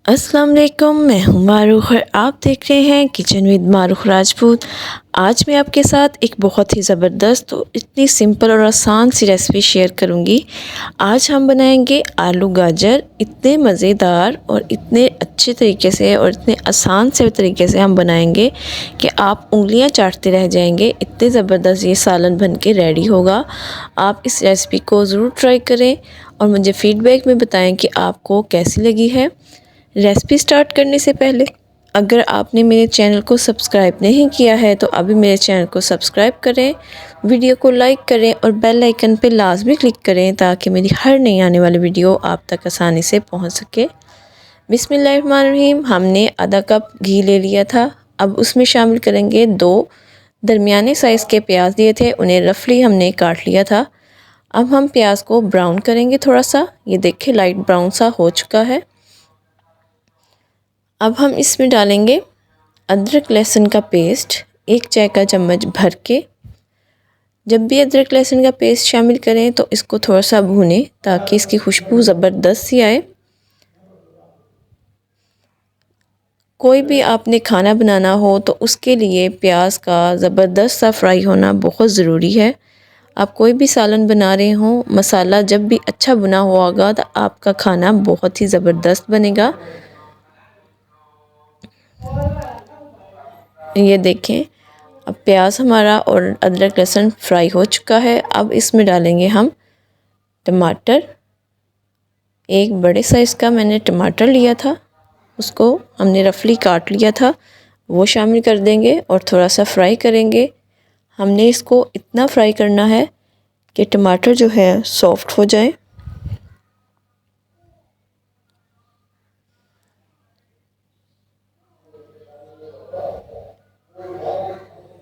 अस्सलाम वालेकुम, मैं हूँ मारूख और आप देख रहे हैं किचन विद मारूख राजपूत। आज मैं आपके साथ एक बहुत ही ज़बरदस्त और इतनी सिंपल और आसान सी रेसिपी शेयर करूँगी। आज हम बनाएंगे आलू गाजर। इतने मज़ेदार और इतने अच्छे तरीके से और इतने आसान से तरीके से हम बनाएंगे कि आप उंगलियां चाटते रह जाएंगे। इतने ज़बरदस्त ये सालन बन के रेडी होगा। आप इस रेसिपी को ज़रूर ट्राई करें और मुझे फ़ीडबैक में बताएं कि आपको कैसी लगी है। रेसिपी स्टार्ट करने से पहले अगर आपने मेरे चैनल को सब्सक्राइब नहीं किया है तो अभी मेरे चैनल को सब्सक्राइब करें, वीडियो को लाइक करें और बेल आइकन पे लाजमी क्लिक करें ताकि मेरी हर नई आने वाली वीडियो आप तक आसानी से पहुंच सके। बिस्मिल्लाहिर्रहमानिर्रहीम। हमने आधा कप घी ले लिया था। अब उसमें शामिल करेंगे 2 दरमियाने साइज़ के प्याज लिए थे, उन्हें रफली हमने काट लिया था। अब हम प्याज को ब्राउन करेंगे थोड़ा सा। ये देखिए लाइट ब्राउन सा हो चुका है। अब हम इसमें डालेंगे अदरक लहसुन का पेस्ट 1 चाय का चम्मच भर के। जब भी अदरक लहसुन का पेस्ट शामिल करें तो इसको थोड़ा सा भूनें ताकि इसकी खुशबू ज़बरदस्त सी आए। कोई भी आपने खाना बनाना हो तो उसके लिए प्याज का ज़बरदस्त सा फ्राई होना बहुत ज़रूरी है। आप कोई भी सालन बना रहे हो, मसाला जब भी अच्छा भुना होगा तो आपका खाना बहुत ही ज़बरदस्त बनेगा। ये देखें, अब प्याज हमारा और अदरक लहसुन फ्राई हो चुका है। अब इसमें डालेंगे हम टमाटर। एक बड़े साइज़ का मैंने टमाटर लिया था, उसको हमने रफली काट लिया था, वो शामिल कर देंगे और थोड़ा सा फ्राई करेंगे। हमने इसको इतना फ्राई करना है कि टमाटर जो है सॉफ्ट हो जाए।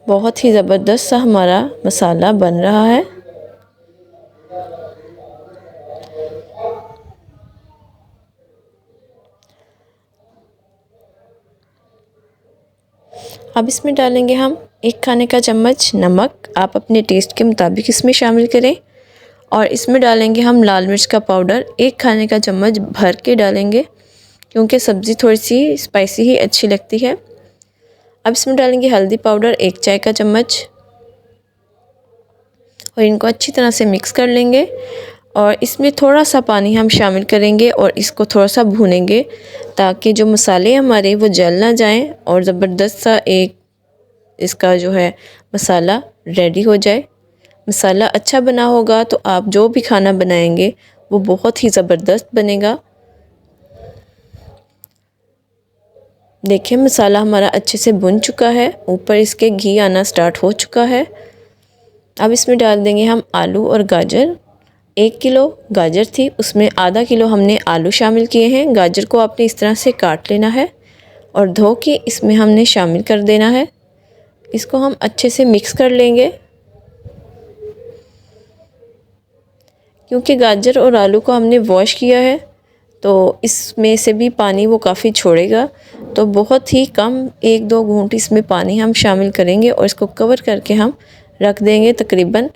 बहुत ही ज़बरदस्त सा हमारा मसाला बन रहा है। अब इसमें डालेंगे हम 1 खाने का चम्मच नमक। आप अपने टेस्ट के मुताबिक इसमें शामिल करें। और इसमें डालेंगे हम लाल मिर्च का पाउडर 1 खाने का चम्मच भर के डालेंगे क्योंकि सब्ज़ी थोड़ी सी स्पाइसी ही अच्छी लगती है। अब इसमें डालेंगे हल्दी पाउडर 1 चाय का चम्मच और इनको अच्छी तरह से मिक्स कर लेंगे। और इसमें थोड़ा सा पानी हम शामिल करेंगे और इसको थोड़ा सा भूनेंगे ताकि जो मसाले हमारे वो जल ना जाएं और ज़बरदस्त सा एक इसका जो है मसाला रेडी हो जाए। मसाला अच्छा बना होगा तो आप जो भी खाना बनाएंगे वो बहुत ही ज़बरदस्त बनेगा। देखिए मसाला हमारा अच्छे से भुन चुका है, ऊपर इसके घी आना स्टार्ट हो चुका है। अब इसमें डाल देंगे हम आलू और गाजर। 1 किलो गाजर थी, उसमें आधा किलो हमने आलू शामिल किए हैं। गाजर को आपने इस तरह से काट लेना है और धो के इसमें हमने शामिल कर देना है। इसको हम अच्छे से मिक्स कर लेंगे क्योंकि गाजर और आलू को हमने वॉश किया है तो इसमें से भी पानी वो काफ़ी छोड़ेगा। तो बहुत ही कम 1-2 घूंट इसमें पानी हम शामिल करेंगे और इसको कवर करके हम रख देंगे तकरीबन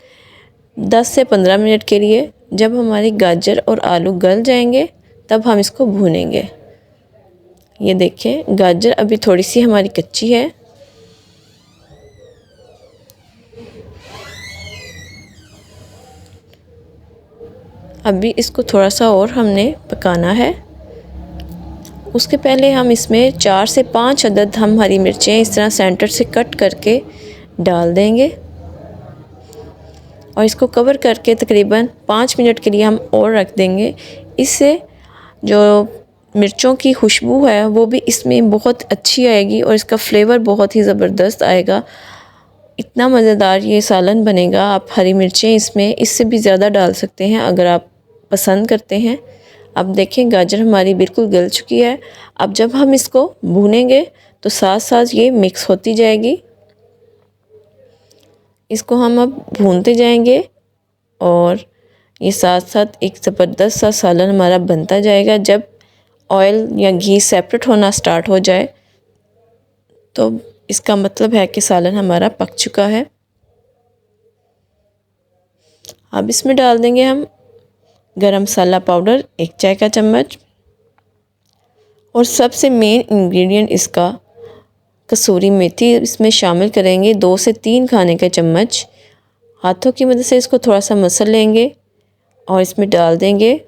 10 से 15 मिनट के लिए। जब हमारी गाजर और आलू गल जाएंगे तब हम इसको भूनेंगे। ये देखें गाजर अभी थोड़ी सी हमारी कच्ची है। अभी इसको थोड़ा सा और हमने पकाना है। उसके पहले हम इसमें 4 से 5 अदद हम हरी मिर्चें इस तरह सेंटर से कट करके डाल देंगे और इसको कवर करके तकरीबन 5 मिनट के लिए हम और रख देंगे। इससे जो मिर्चों की खुशबू है वो भी इसमें बहुत अच्छी आएगी और इसका फ्लेवर बहुत ही ज़बरदस्त आएगा। इतना मज़ेदार ये सालन बनेगा। आप हरी मिर्चें इसमें इससे भी ज़्यादा डाल सकते हैं अगर आप पसंद करते हैं। अब देखें गाजर हमारी बिल्कुल गल चुकी है। अब जब हम इसको भूनेंगे तो साथ साथ ये मिक्स होती जाएगी। इसको हम अब भूनते जाएंगे और ये साथ साथ एक ज़बरदस्त सा सालन हमारा बनता जाएगा। जब ऑयल या घी सेपरेट होना स्टार्ट हो जाए तो इसका मतलब है कि सालन हमारा पक चुका है। अब इसमें डाल देंगे हम गरम मसाला पाउडर 1 चाय का चम्मच और सबसे मेन इंग्रेडिएंट इसका कसूरी मेथी इसमें शामिल करेंगे। 2 से 3 खाने का चम्मच हाथों की मदद से इसको थोड़ा सा मसल लेंगे और इसमें डाल देंगे।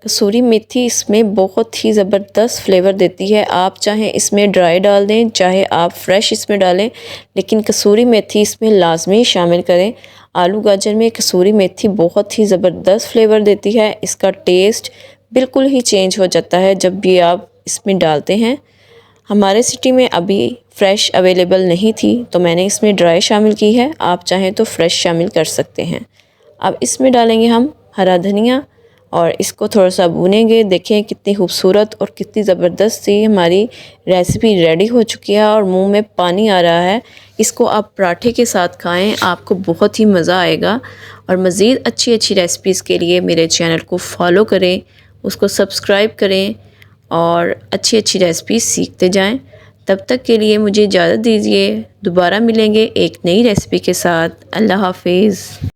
कसूरी मेथी इसमें बहुत ही ज़बरदस्त फ्लेवर देती है। आप चाहें इसमें ड्राई डाल दें, चाहे आप फ्रेश इसमें डालें, लेकिन कसूरी मेथी इसमें लाजमी शामिल करें। आलू गाजर में कसूरी मेथी बहुत ही ज़बरदस्त फ्लेवर देती है। इसका टेस्ट बिल्कुल ही चेंज हो जाता है जब भी आप इसमें डालते हैं। हमारे सिटी में अभी फ़्रेश अवेलेबल नहीं थी तो मैंने इसमें ड्राई शामिल की है। आप चाहें तो फ्रेश शामिल कर सकते हैं। अब इसमें डालेंगे हम हरा धनिया और इसको थोड़ा सा भूनेंगे। देखें कितनी खूबसूरत और कितनी ज़बरदस्त सी हमारी रेसिपी रेडी हो चुकी है और मुंह में पानी आ रहा है। इसको आप पराठे के साथ खाएं, आपको बहुत ही मज़ा आएगा। और मज़ीद अच्छी अच्छी रेसिपीज़ के लिए मेरे चैनल को फॉलो करें, उसको सब्सक्राइब करें और अच्छी अच्छी रेसिपीज़ सीखते जाएं। तब तक के लिए मुझे इजाज़त दीजिए। दोबारा मिलेंगे एक नई रेसिपी के साथ। अल्लाह हाफिज़।